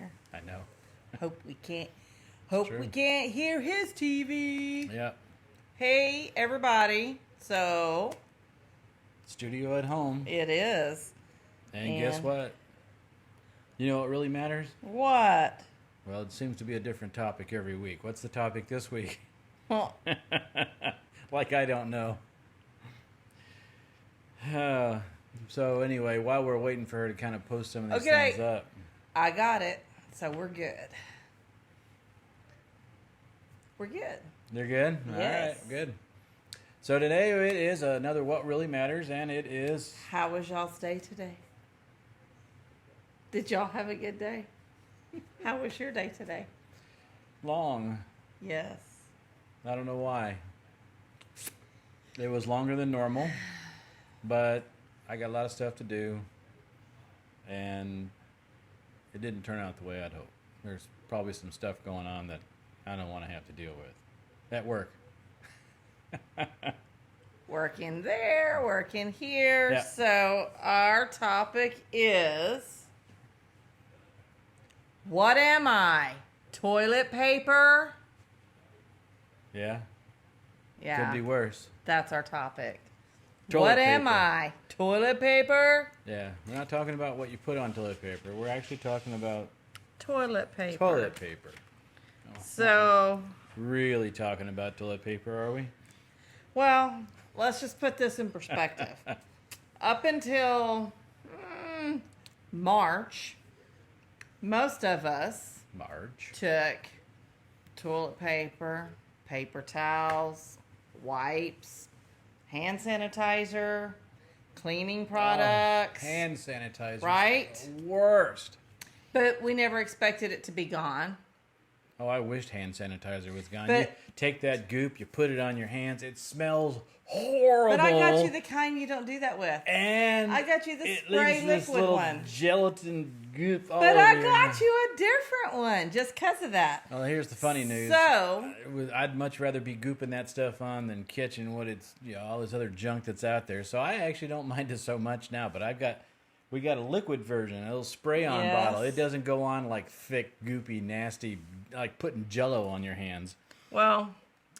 here. I know. Hope we can't hear his TV. Yep. Hey, everybody. So Studio at home. it is. And guess what? You know what really matters? What? Well, it seems to be a different topic every week. What's the topic this week? Well, Like I don't know. So anyway, while we're waiting for her to kind of post some of these things up. I got it. So we're good. We're good. They're good? Yes. All right, good. So today it is another What Really Matters, and it is... How was y'all's day today? Did y'all have a good day? How was your day today? long. Yes. I don't know why. It was longer than normal, but I got a lot of stuff to do, and it didn't turn out the way I'd hoped. There's probably some stuff going on that I don't want to have to deal with at work. Working there, working here. Yeah. So our topic is, what am I? Toilet paper? Yeah? Yeah. Could be worse. That's our topic. Toilet What am paper. I? Toilet paper? Yeah. We're not talking about what you put on toilet paper. We're actually talking about Toilet paper. toilet paper. So, Really talking about toilet paper, are we? well, let's just put this in perspective. Up until March, most of us Marge. took toilet paper, paper towels, wipes, hand sanitizer, cleaning products, Hand sanitizer. right? Worst. But we never expected it to be gone. Oh, I wished hand sanitizer was gone. But- You take that goop, you put it on your hands. It smells horrible. But I got you the kind you don't do that with. And I got you the it spray leaves this liquid little one. gelatin goop all But over I your got hand. you a different one just because of that. Well, here's the funny news. So, I'd much rather be gooping that stuff on than catching what it's, all this other junk that's out there. So I actually don't mind it so much now. But we got a liquid version, a little spray-on Yes. bottle. It doesn't go on like thick, goopy, nasty, like putting Jell-O on your hands. well,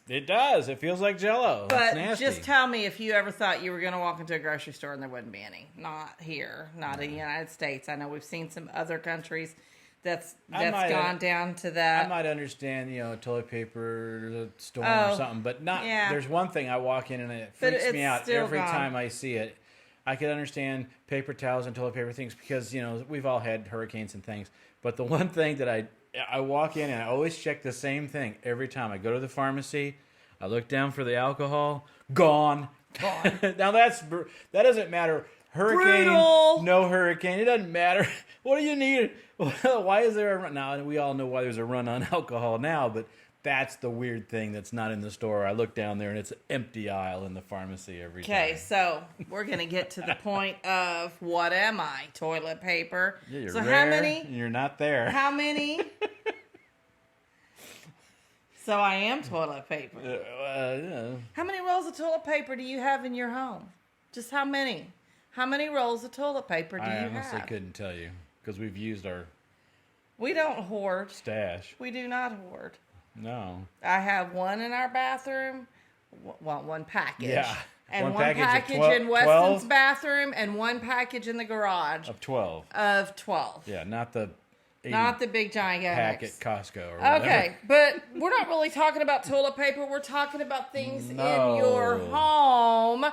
It does. It feels like Jell-O. It's but nasty. just tell me if you ever thought you were going to walk into a grocery store and there wouldn't be any. Not here, not in the United States. I know we've seen some other countries that's might- gone down to I that. might understand, toilet paper, storm Oh, or something, but not. yeah. There's one thing I walk in and it But freaks it's me out still every gone. time I see it. I could understand paper towels and toilet paper things because we've all had hurricanes and things. But the one thing that I walk in and I always check the same thing every time I go to the pharmacy. I look down for the alcohol, gone. Now that doesn't matter. Hurricane, Brutal. no hurricane, it doesn't matter. What do you need? Why is there a run? Now, we all know why there's a run on alcohol now, but that's the weird thing that's not in the store. I look down there and it's an empty aisle in the pharmacy every time. Okay, so we're going to get to the point of, what am I? Toilet paper. Yeah, you're So rare, how many? and you're not there. How many? So I am toilet paper. Yeah. How many rolls of toilet paper do you have in your home? Just how many? How many rolls of toilet paper do I you honestly have? couldn't tell you because we've used our We don't hoard. stash. We do not hoard. No. I have one in our bathroom. Well, one package. Yeah. And One one package of package in 12 Weston's bathroom and one package in the garage Of 12. of 12. Yeah, not the 80 Not the big giant pack at Costco or whatever. Okay, but we're not really talking about toilet paper. We're talking about things in your No. home,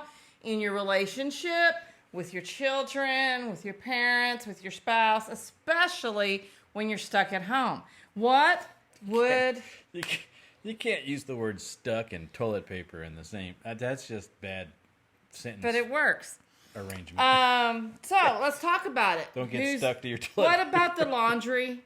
in your relationship, with your children, with your parents, with your spouse, especially when you're stuck at home. What would... You can't use the word stuck and toilet paper in the same. That's just bad sentence But it works. arrangement. So let's talk about it. Don't get stuck to your toilet. What about the laundry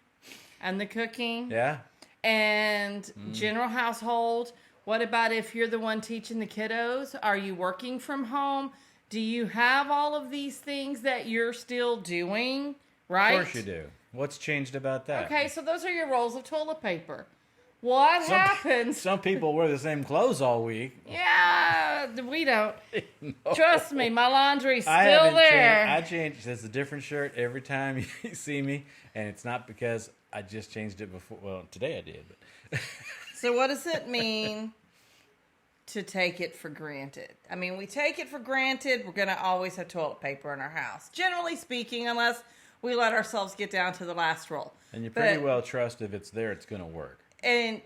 and the cooking Yeah? and general household? What about if you're the one teaching the kiddos? Are you working from home? Do you have all of these things that you're still doing? Right? Of course you do. What's changed about that? Okay, so those are your rolls of toilet paper. What happens? Some people wear the same clothes all week. Yeah, We don't. Trust me, my laundry's I still haven't there. changed. I change. It's a different shirt every time you see me, and it's not because I just changed it before. Well, today I did. But So what does it mean to take it for granted? I mean, we take it for granted. We're going to always have toilet paper in our house. Generally speaking, unless we let ourselves get down to the last roll. and you pretty But- well trust if it's there, it's going to work. And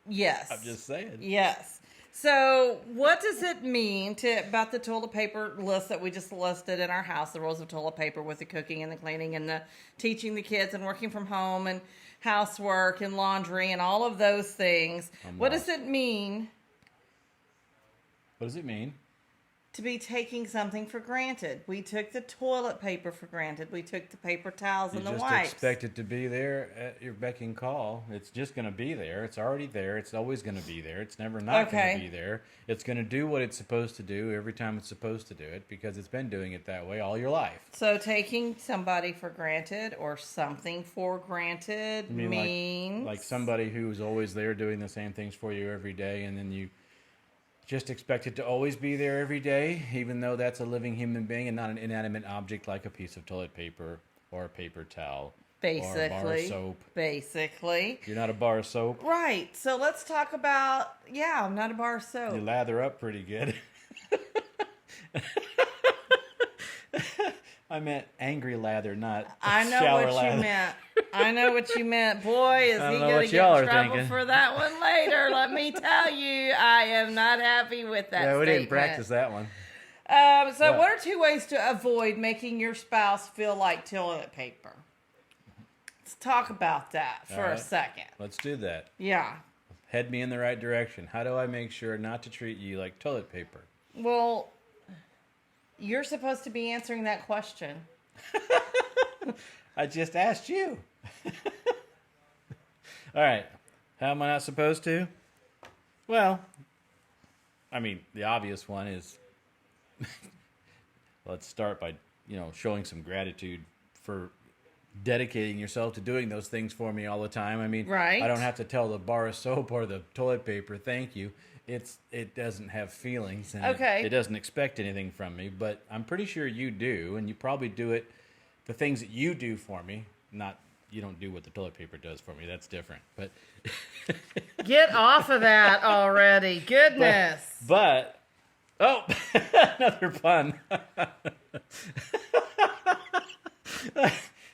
yes. I'm just saying. Yes. So, what does it mean about the toilet paper list that we just listed in our house? The rolls of toilet paper with the cooking and the cleaning and the teaching the kids and working from home and housework and laundry and all of those things. What does it mean What does it mean? to be taking something for granted? We took the toilet paper for granted. We took the paper towels You and the just wipes. expect it to be there at your beck and call. It's just going to be there. It's already there. It's always going to be there. It's never not going Okay. to be there. It's going to do what it's supposed to do every time it's supposed to do it because it's been doing it that way all your life. So, taking somebody for granted or something for granted I mean, means like somebody who's always there doing the same things for you every day, and then you just expect it to always be there every day, even though that's a living human being and not an inanimate object like a piece of toilet paper or a paper towel or a bar of basically. soap. Basically. You're not a bar of soap. Right. So let's talk about, I'm not a bar of You soap. lather up pretty good. I meant angry lather, not I know shower what lather. you meant. I know what you meant. Boy, is I he don't know going what to get y'all in are trouble thinking. for that one later. Let me tell you, I am not happy with that Yeah, we statement. didn't practice that one. So What? what are two ways to avoid making your spouse feel like toilet paper? Let's talk about that for a right. second. Let's do that. Yeah. Head me in the right direction. How do I make sure not to treat you like toilet paper? Well, you're supposed to be answering that question. I just asked you. All right. How am I not supposed to? Well, I mean, the obvious one is let's start by, showing some gratitude for dedicating yourself to doing those things for me all the time. I mean, Right. I don't have to tell the bar of soap or the toilet paper thank you. It doesn't have feelings and Okay. it doesn't expect anything from me, but I'm pretty sure you do, and you probably do it. The things that you do for me, not you don't do what the toilet paper does for me. That's different. But Get off of that already. Goodness. but oh, another pun.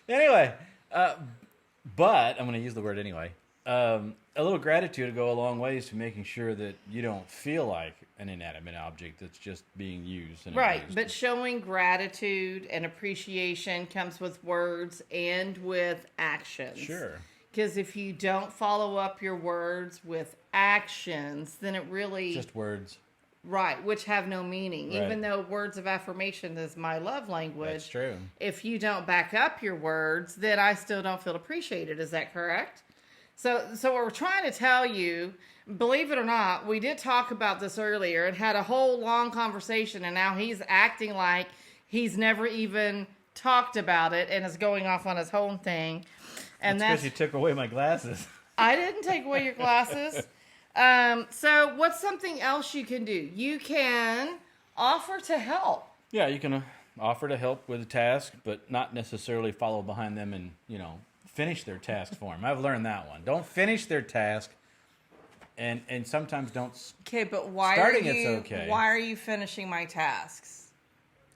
Anyway, but I'm going to use the word anyway. A little gratitude will go a long ways to making sure that you don't feel like an inanimate object that's just being used. And Right, abused. but showing gratitude and appreciation comes with words and with actions. Sure. Because if you don't follow up your words with actions, then it really Just words. right, which have no meaning. Right. Even though words of affirmation is my love language. That's true. If you don't back up your words, then I still don't feel appreciated. Is that correct? So what we're trying to tell you, believe it or not, we did talk about this earlier and had a whole long conversation, and now he's acting like he's never even talked about it and is going off on his own thing. And That's because you took away my glasses. I didn't take away your glasses. So what's something else you can do? You can offer to help. Yeah, you can offer to help with a task, but not necessarily follow behind them and, finish their task for them. I've learned that one. Don't finish their task, and sometimes don't. Okay, but why Starting are it's you? okay. Why are you finishing my tasks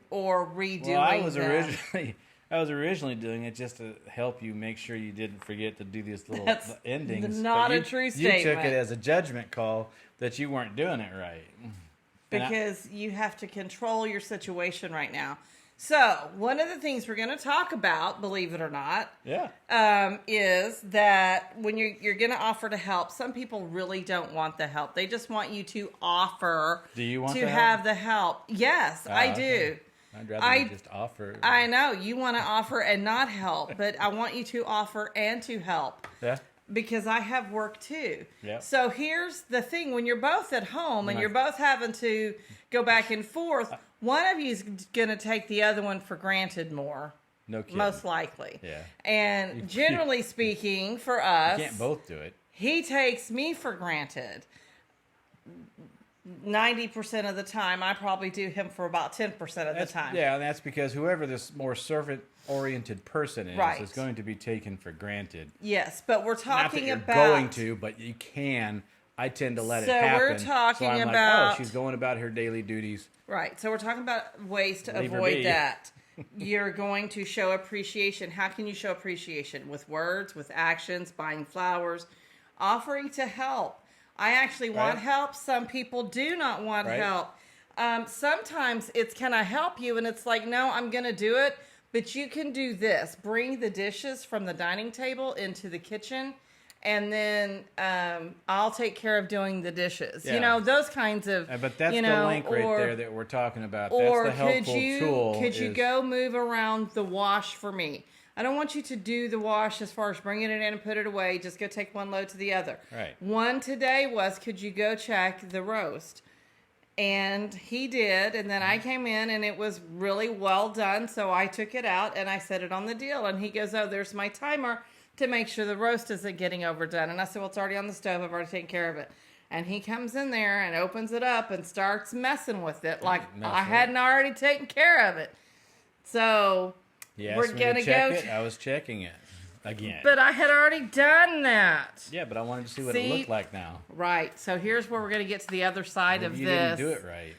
or redoing Well, I was them? originally doing it just to help you make sure you didn't forget to do these little That's endings. not but a true You took statement. it as a judgment call that you weren't doing it right. And Because you have to control your situation right now. So, one of the things we're going to talk about, believe it or not, is that when you're going to offer to help, some people really don't want the help. They just want you to offer Do you want to the help? have the help. Yes, I do. Okay. I'd rather you just offer. I know you want to offer and not help, but I want you to offer and to help. Yeah. Because I have work too. Yep. So here's the thing: when you're both at home and When I- you're both having to go back and forth, one of you is going to take the other one for granted more, No kidding. most likely. Yeah. And generally speaking, for us, You can't both do it. he takes me for granted. 90% of the time, I probably do him for about 10% of the time. Yeah, and that's because whoever this more servant-oriented person Right. is going to be taken for granted. Yes, but we're Not that talking you're about going to, but you can. I tend to let So it happen. we're talking so I'm about- like, oh, she's going about her daily duties. Right. So we're talking about ways to Leave her avoid be. that. You're going to show appreciation. How can you show appreciation? With words, with actions, buying flowers, offering to help. I actually want Right. help. Some people do not want Right. help. Sometimes it's, can I help you? And it's like, no, I'm going to do it. But you can do this. Bring the dishes from the dining table into the kitchen. And then I'll take care of doing the dishes. Yeah. You know, those kinds of, But that's you know, the link right or- there that we're talking about. or That's the helpful tool. could you is- go move around the wash for me? I don't want you to do the wash as far as bringing it in and put it away. Just go take one load to the other. Right. One today was, could you go check the roast? And he did, and then I came in and it was really well done. So I took it out and I set it on the deal. And he goes, oh, there's my timer to make sure the roast isn't getting overdone. And I said, well, it's already on the stove. I've already taken care of it. And he comes in there and opens it up and starts messing with it like Mess I with it. hadn't already taken care of it. So You we're asked me gonna to check go it. I was checking it again. but I had already done that. Yeah, but I wanted to see what See? it looked like now. Right. So here's where we're going to get to the other side Maybe of you this. didn't do it right.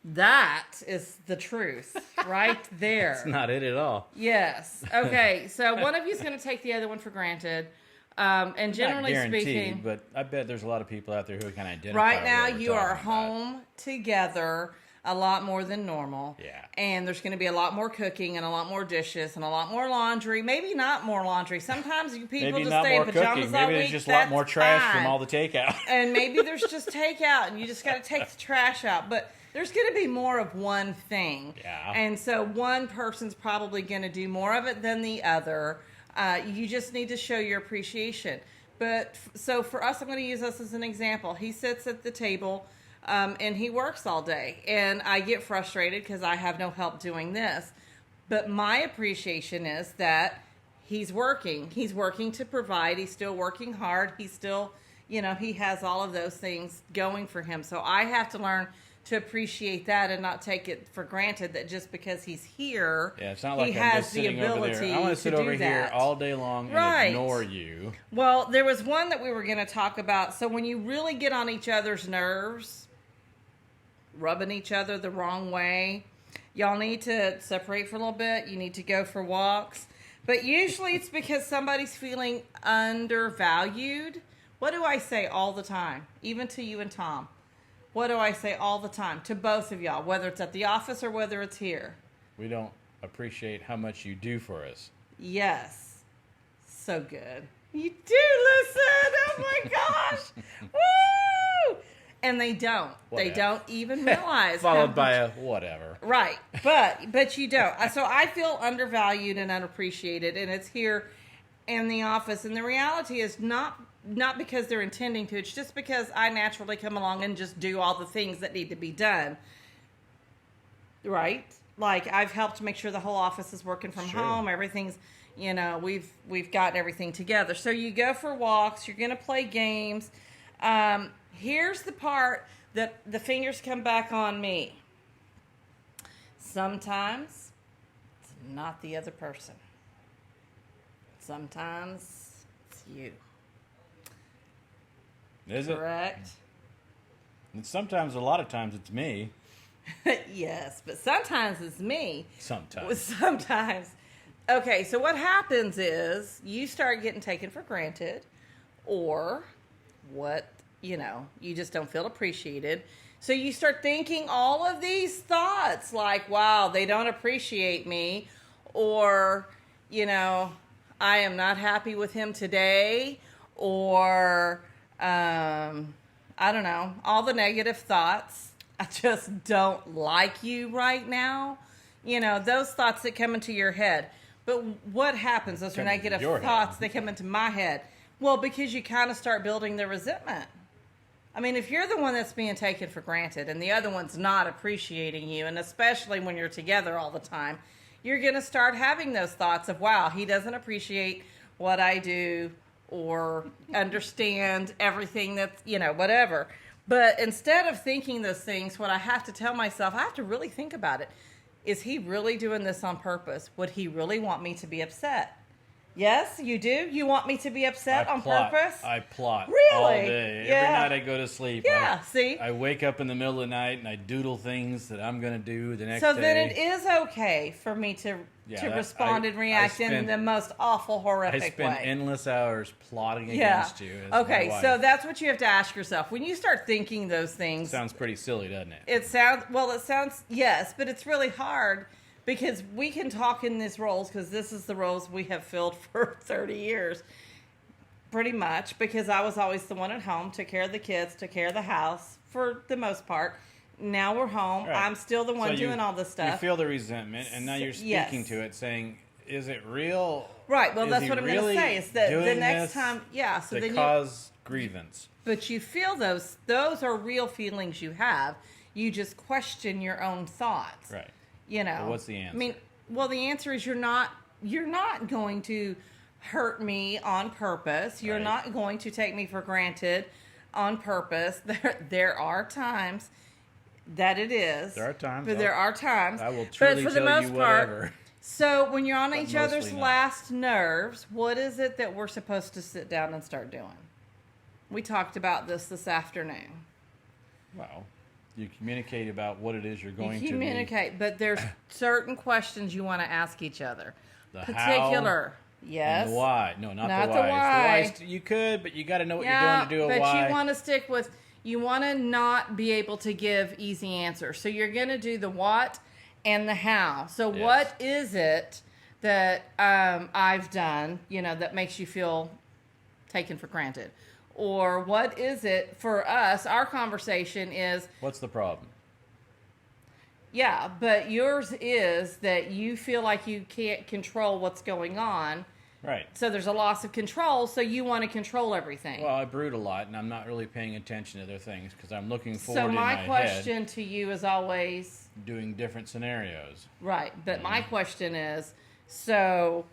That is the truth right there. It's not it at all. Yes. Okay. So one of you is going to take the other one for granted. And generally Not guaranteed, speaking, but I bet there's a lot of people out there who can identify. right with now what we're you are talking about. home together a lot more than normal. Yeah. And there's going to be a lot more cooking and a lot more dishes and a lot more laundry. Maybe not more laundry. Sometimes you people Maybe just not stay more in pajamas cooking. all Maybe week. there's just a lot more That's trash fine. from all the takeout. And maybe there's just takeout and you just got to take the trash out. But there's going to be more of one thing. Yeah. And so one person's probably going to do more of it than the other. You just need to show your appreciation. But so for us, I'm going to use us as an example. He sits at the table and he works all day. And I get frustrated because I have no help doing this. But my appreciation is that he's working. He's working to provide. He's still working hard. He's still, you know, he has all of those things going for him. So I have to learn to appreciate that and not take it for granted that just because he's here, Yeah, it's not he like I'm has just the sitting over ability there. I want to sit over do here that. all day long Right. and ignore you. Well, there was one that we were going to talk about. So when you really get on each other's nerves, rubbing each other the wrong way, y'all need to separate for a little bit. You need to go for walks. But usually it's because somebody's feeling undervalued. What do I say all the time? Even to you and Tom. What do I say all the time? To both of y'all, whether it's at the office or whether it's here. We don't appreciate how much you do for us. Yes. So good. You do listen. Oh my gosh. Woo! And they don't. They Whatever. don't even realize. how Followed by much- a whatever. Right. But you don't. So I feel undervalued and unappreciated, and it's here in the office. And the reality is not because they're intending to. It's just because I naturally come along and just do all the things that need to be done. Right? Like I've helped make sure the whole office is working from Sure. home. Everything's, you know, we've got everything together. So you go for walks. You're going to play games. Here's the part that the fingers come back on me. Sometimes it's not the other person. Sometimes it's you. Is it? Correct? And sometimes, a lot of times, it's me. Yes, but sometimes it's me. Sometimes. Sometimes. Okay, so what happens is you start getting taken for granted, or what, you know, you just don't feel appreciated. So you start thinking all of these thoughts like, wow, they don't appreciate me, or, you know, I am not happy with him today, or, I don't know, all the negative thoughts. I just don't like you right now. You know, those thoughts that come into your head. But what happens? Those are Come into negative your thoughts. head. They come into my head. Well, because you kind of start building the resentment. I mean, if you're the one that's being taken for granted and the other one's not appreciating you, and especially when you're together all the time, you're going to start having those thoughts of, wow, he doesn't appreciate what I do or understand everything that's, you know, whatever. But instead of thinking those things, what I have to tell myself, I have to really think about it. Is he really doing this on purpose? Would he really want me to be upset? Yes, you do? You want me to be upset on purpose? I plot Really? all day. Yeah. Every night I go to sleep. Yeah, see? I wake up in the middle of the night and I doodle things that I'm going to do the next So day. then it is okay for me to respond and react in the most awful, horrific I spend way. endless hours plotting against you. As Okay, my wife. so that's what you have to ask yourself. When you start thinking those things, Sounds pretty silly, doesn't it? it sounds, yes, but it's really hard because we can talk in these roles because this is the roles we have filled for 30 years. Pretty much, because I was always the one at home, took care of the kids, took care of the house for the most part. Now we're home. Right. I'm still the one So doing all this stuff. You feel the resentment, and now you're speaking Yes. to it, saying, "Is it real?" Right. Well, Is that's he what I'm going really to say. Is that the doing next this time, yeah. So to then cause grievance. but you feel those. Those are real feelings you have. You just question your own thoughts. Right. You know. Well, what's the answer? I mean, well, the answer is you're not going to hurt me on purpose. You're Right. not going to take me for granted on purpose. There are times that it is. There are times. But there are times. I will But truly for the tell most you part, whatever. so when you're on But each other's mostly not. last nerves, what is it that we're supposed to sit down and start doing? We talked about this afternoon. Well, you communicate about what it is you're going You communicate, but there's certain questions you want to ask each other. The Particular. to be. Yes. And the why. No, not Not the the why. why. It's the why. You could, but you got to know what Yeah, you're doing to do a but why. you want to stick with, you want to not be able to give easy answers. So you're going to do the what and the how. So Yes. what is it that I've done, that makes you feel taken for granted? Or what is it for us? Our conversation is, What's the problem? yeah, but yours is that you feel like you can't control what's going on. Right. So there's a loss of control, so you want to control everything. Well, I brood a lot, and I'm not really paying attention to other things because I'm looking forward So in my my question to you is always, head, doing different scenarios. right, but Mm-hmm. my question is, so,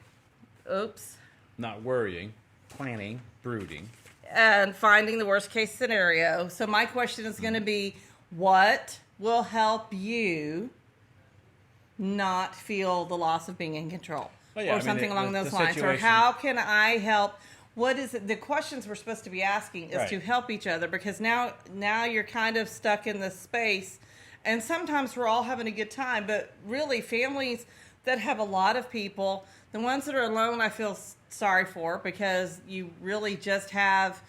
oops, Not worrying, planning, brooding. and finding the worst case scenario. So my question is going to be, what will help you not feel the loss of being in control? Well, yeah, I Or mean, something along the those lines. Or situation- how can I help? What is it? The questions we're supposed to be asking is Right. to help each other, because now you're kind of stuck in this space, and sometimes we're all having a good time, but really families that have a lot of people, the ones that are alone, I feel sorry for, because you really just have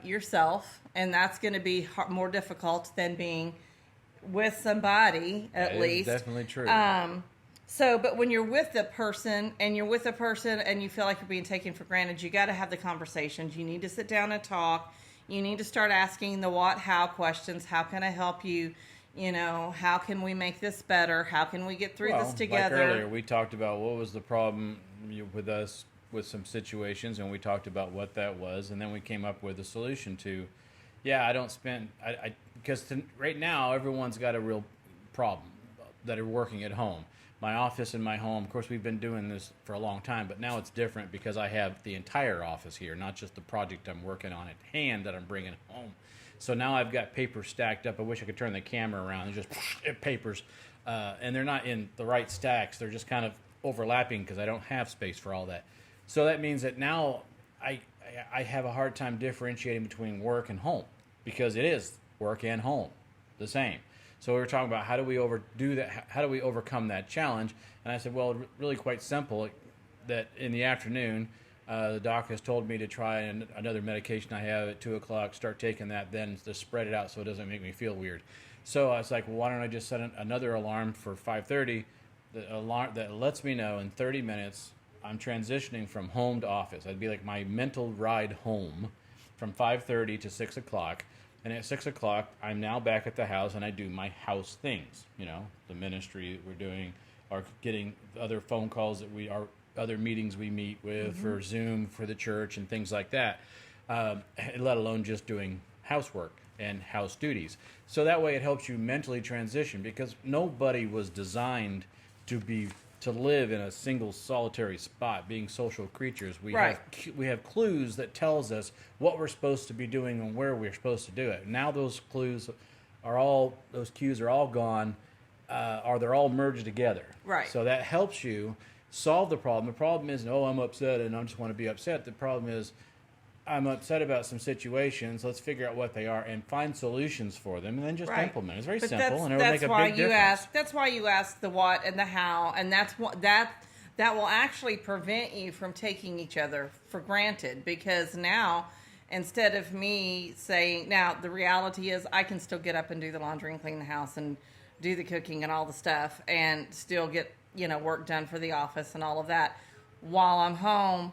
yourself, and that's going to be more difficult than being with somebody, at That is least. definitely true. But when you're with a person and you feel like you're being taken for granted, you got to have the conversations. You need to sit down and talk. You need to start asking the what, how questions. How can I help you? How can we make this better? How can we get through this together? Like earlier, we talked about what was the problem with us with some situations, and we talked about what that was, and then we came up with a solution to, I don't spend, because right now everyone's got a real problem that are working at home. My office and my home, of course, we've been doing this for a long time, but now it's different because I have the entire office here, not just the project I'm working on at hand that I'm bringing home. So now I've got papers stacked up. I wish I could turn the camera around. There's just papers, and they're not in the right stacks. They're just kind of overlapping because I don't have space for all that. So that means that now I have a hard time differentiating between work and home, because it is work and home, the same. So we were talking about how do we overdo that? How do we overcome that challenge? And I said, well, really quite simple. That in the afternoon, the doc has told me to try another medication I have at 2:00. Start taking that, then to spread it out so it doesn't make me feel weird. So I was like, well, why don't I just set another alarm for 5:30? The alarm that lets me know in 30 minutes I'm transitioning from home to office. That'd be like my mental ride home from 5:30 to 6:00. And at 6:00, I'm now back at the house, and I do my house things. The ministry that we're doing, or getting other phone calls other meetings we meet with for Zoom for the church and things like that. Let alone just doing housework and house duties. So that way, it helps you mentally transition, because nobody was designed to be to live in a single solitary spot, being social creatures. We Right. have clues that tells us what we're supposed to be doing and where we're supposed to do it. Now those cues are all gone, or they're all merged together. Right. So that helps you solve the problem. The problem isn't, oh, I'm upset and I just want to be upset. The problem is, I'm upset about some situations. Let's figure out what they are and find solutions for them, and then just Right. implement. It's very But simple, and it'll make a big difference. That's why you ask the what and the how, and that's what that will actually prevent you from taking each other for granted. Because now, instead of me saying, now the reality is, I can still get up and do the laundry and clean the house and do the cooking and all the stuff, and still get work done for the office and all of that while I'm home.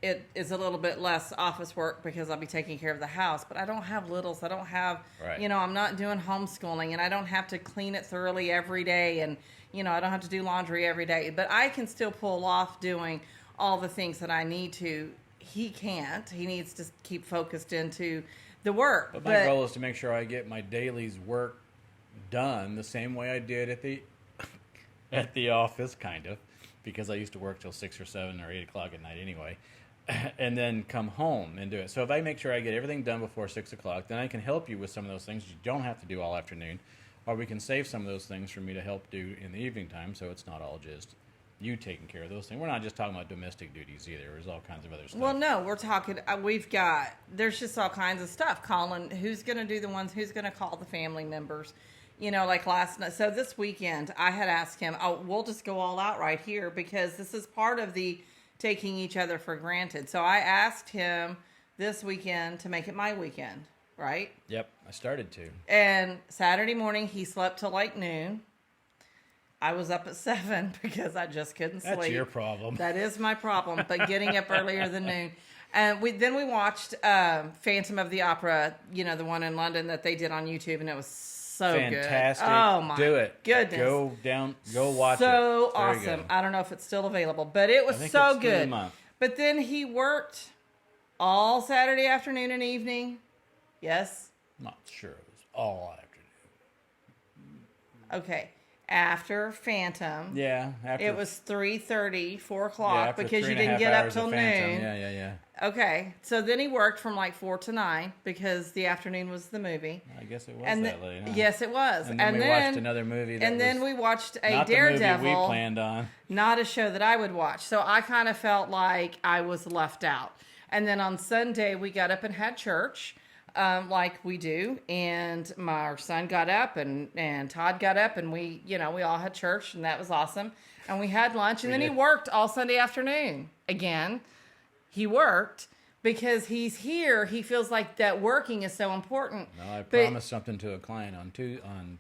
It is a little bit less office work because I'll be taking care of the house, but I don't have littles. I don't have, Right. I'm not doing homeschooling, and I don't have to clean it thoroughly every day, and, I don't have to do laundry every day, but I can still pull off doing all the things that I need to. He can't. He needs to keep focused into the work. But my goal is to make sure I get my daily's work done the same way I did at the office, kind of, because I used to work till 6 or 7 or 8 o'clock at night anyway. And then come home and do it. So if I make sure I get everything done before 6 o'clock, then I can help you with some of those things you don't have to do all afternoon, or we can save some of those things for me to help do in the evening time, so it's not all just you taking care of those things. We're not just talking about domestic duties either. There's all kinds of other stuff. Well, no, we're talking, there's just all kinds of stuff. Calling, who's going to do the ones, who's going to call the family members, like last night. So this weekend, I had asked him, we'll just go all out right here, because this is part of the taking each other for granted. So I asked him this weekend to make it my weekend, right? Yep, I started to. And Saturday morning, he slept till like noon. I was up at 7 because I just couldn't sleep. That's your problem. That is my problem, but getting up earlier than noon. And then we watched Phantom of the Opera, the one in London that they did on YouTube, and it was so fantastic. good. Oh my Do it. goodness. Go watch it. So Very awesome. good. I don't know if it's still available, but it was I think so it's through the good. month. But then he worked all Saturday afternoon and evening. Yes. Not sure it was all afternoon. Okay. After Phantom. Yeah. After, It was 3:30, 4 yeah, o'clock, after because you 3.5 didn't get up hours till of noon. Phantom. Yeah. Okay. So then he worked from like 4 to 9 because the afternoon was the movie. I guess it was And that late, huh? Yes, it was. And then we watched another movie that and then was we watched a not Daredevil. the movie we planned on. Not a show that I would watch. So I kind of felt like I was left out. And then on Sunday, we got up and had church, like we do. And our son got up and Todd got up, and we all had church, and that was awesome. And we had lunch, and then he worked all Sunday afternoon. Again, he worked because he's here. He feels like that working is so important. No, I promised something to a client on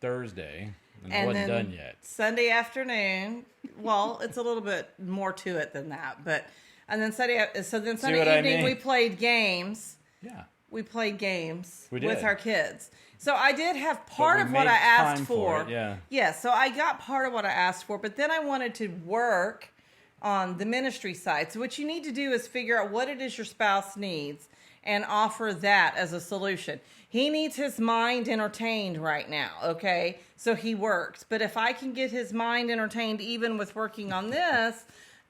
Thursday, and it wasn't done yet. Sunday afternoon, well, it's a little bit more to it than that, but and then Sunday evening we played games. Yeah. We played games We did. with our kids. So I did have part we of what made I asked time for. for it, yeah. Yes, so I got part of what I asked for, but then I wanted to work on the ministry side. So what you need to do is figure out what it is your spouse needs and offer that as a solution. He needs his mind entertained right now, okay? So he works. But if I can get his mind entertained even with working on this,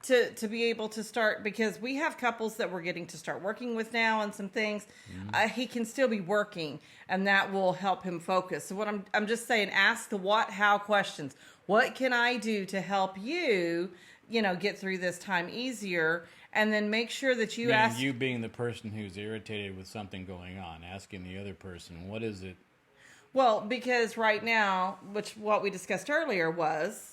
to be able to start, because we have couples that we're getting to start working with now and some things, he can still be working, and that will help him focus. So what I'm just saying, ask the what, how questions. What can I do to help you, get through this time easier? And then make sure that you ask. You being the person who's irritated with something going on, asking the other person, what is it? Well, because right now, what we discussed earlier was,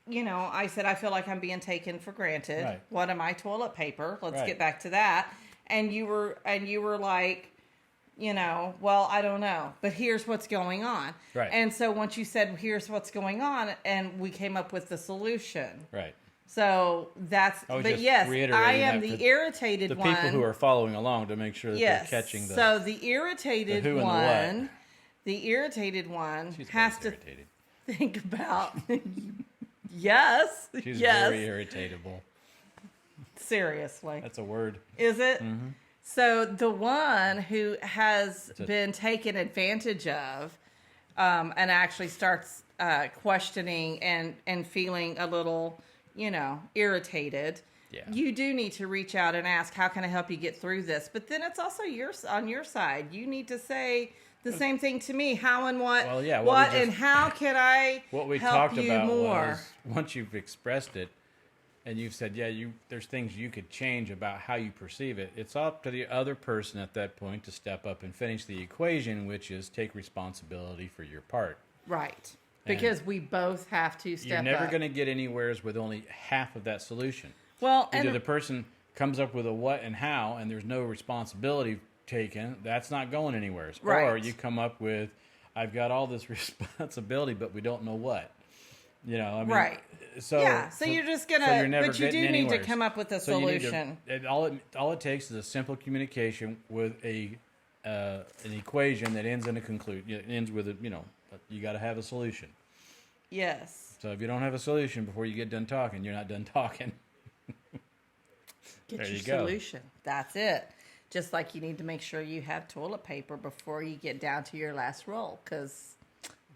I said, I feel like I'm being taken for granted. Right. What am I? Toilet paper. Let's Right. get back to that. And you were like, well, I don't know, but here's what's going on. Right. And so once you said, here's what's going on, and we came up with the solution. Right. So that's, I was but just yes, reiterating I am that the for irritated The one. people who are following along to make sure that Yes. they're catching the... So the irritated the who and the one, what. the irritated one She's has very to irritated. think about. Yes. She's yes. very irritatable. Seriously. That's a word. Is it? Mm-hmm. So the one who has been taken advantage of, and actually starts questioning and feeling a little, irritated, Yeah. you do need to reach out and ask, how can I help you get through this? But then it's also on your side. You need to say the same thing to me. How and what? Well, yeah, what and how can I What we help talked you about more? was once you've expressed it, and you've said, there's things you could change about how you perceive it. It's up to the other person at that point to step up and finish the equation, which is take responsibility for your part. Right. Because we both have to step up. You're never going to get anywheres with only half of that solution. Well, Either and the person comes up with a what and how, and there's no responsibility taken, that's not going anywhere. Right. Or you come up with, I've got all this responsibility, but we don't know what. right. So yeah, so you're just gonna, so you're never but you do getting need to anywheres. come up with a So you need to- solution. all it takes is a simple communication with an equation that ends in a conclusion. It ends with you got to have a solution. Yes. So if you don't have a solution before you get done talking, you're not done talking. Get There your you go. solution. That's it. Just like you need to make sure you have toilet paper before you get down to your last roll, because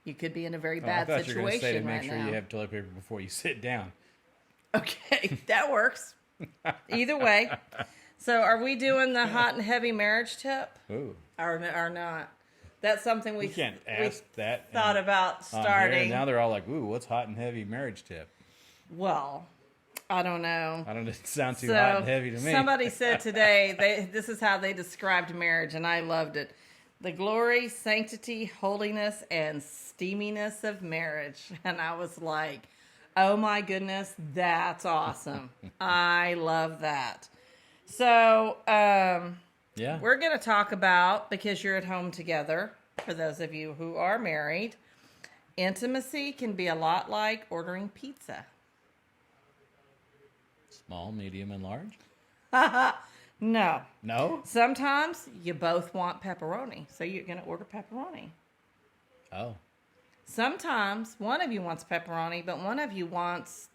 you could be in a very I bad thought you were going to say to situation make right sure now. you have toilet paper before you sit down. Okay, that works. Either way. So are we doing the hot and heavy marriage tip? Ooh, Or not? That's something we you can't we ask that. thought about on here, starting. and now they're all like, "Ooh, what's hot and heavy marriage tip?" Well, I don't know. I don't. It sounds too So hot and heavy to me. somebody said today, this is how they described marriage, and I loved it. The glory, sanctity, holiness, and steaminess of marriage. And I was like, oh my goodness, that's awesome. I love that. So, yeah. we're going to talk about, because you're at home together, for those of you who are married, intimacy can be a lot like ordering pizza. Small, medium, and large. No. No. Sometimes you both want pepperoni, so you're going to order pepperoni. Oh. Sometimes one of you wants pepperoni, but one of you wants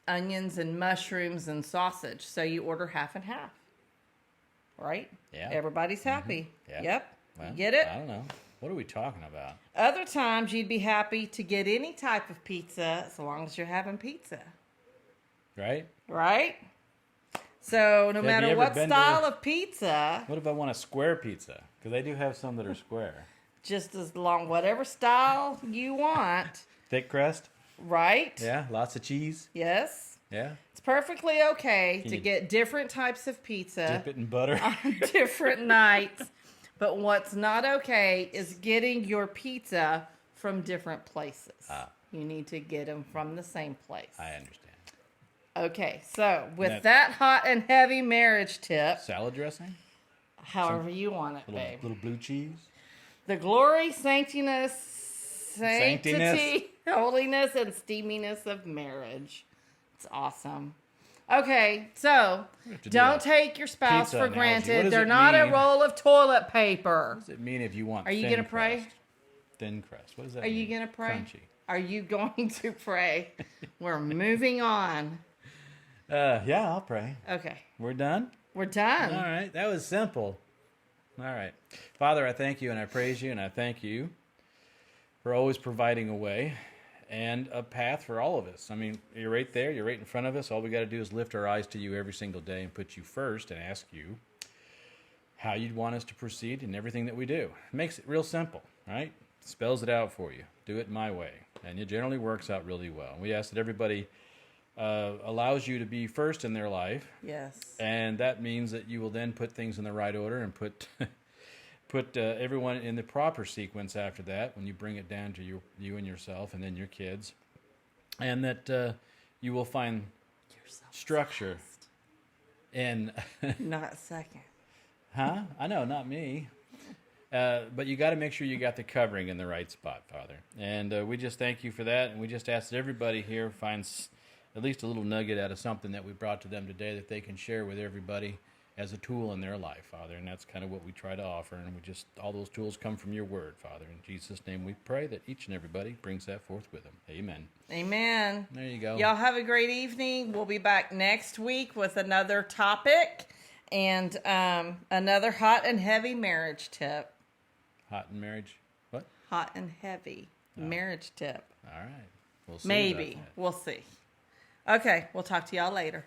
onions and mushrooms and sausage, so you order half and half. Right? Yeah. Everybody's happy. Yeah. Yep. Well, You get it? I don't know. What are we talking about? Other times you'd be happy to get any type of pizza as long as you're having pizza. Right? Right? So no you matter ever what been to- style of pizza, What if I want a square pizza? Because they do have some that are square. just as long, whatever style you want, Thick crust? right? Yeah. Lots of cheese? Yes. Yeah. It's perfectly okay Can to you get different types of pizza Dip it in butter. on different nights. But what's not okay is getting your pizza from different places. You need to get them from the same place. I understand. Okay, so with That- that hot and heavy marriage tip, Salad dressing? however you want it, Little, babe. little blue cheese? The glory, sanctity, Sanctiness. holiness, and steaminess of marriage. It's awesome. Okay, so have to do don't a take your spouse pizza for analogy. What granted. does They're it not a mean? roll of toilet paper. What does it mean if you want Are you thin going to pray? crust? Thin crust. What does that Are mean? you going to pray? Crunchy. Are you going to pray? We're moving on. Yeah, I'll pray. Okay, We're done? we're done. All right. That was simple. All right. Father, I thank you and I praise you and I thank you for always providing a way and a path for all of us. I mean, you're right there. You're right in front of us. All we got to do is lift our eyes to you every single day and put you first and ask you how you'd want us to proceed in everything that we do. It makes it real simple, right? Spells it out for you. Do it my way. And it generally works out really well. We ask that everybody allows you to be first in their life. Yes. And that means that you will then put things in the right order and put everyone in the proper sequence after that when you bring it down to you and yourself and then your kids. And that you will find structure in... Not second. Huh? I know, not me. But you got to make sure you got the covering in the right spot, Father. And we just thank you for that. And we just ask that everybody here finds at least a little nugget out of something that we brought to them today that they can share with everybody as a tool in their life, Father. And that's kind of what we try to offer. And all those tools come from your word, Father. In Jesus' name we pray that each and everybody brings that forth with them. Amen. Amen. There you go. Y'all have a great evening. We'll be back next week with another topic and another hot and heavy marriage tip. Hot in marriage. What? hot and heavy marriage tip. All right. We'll see. Maybe. About that. We'll see. Okay. We'll talk to y'all later.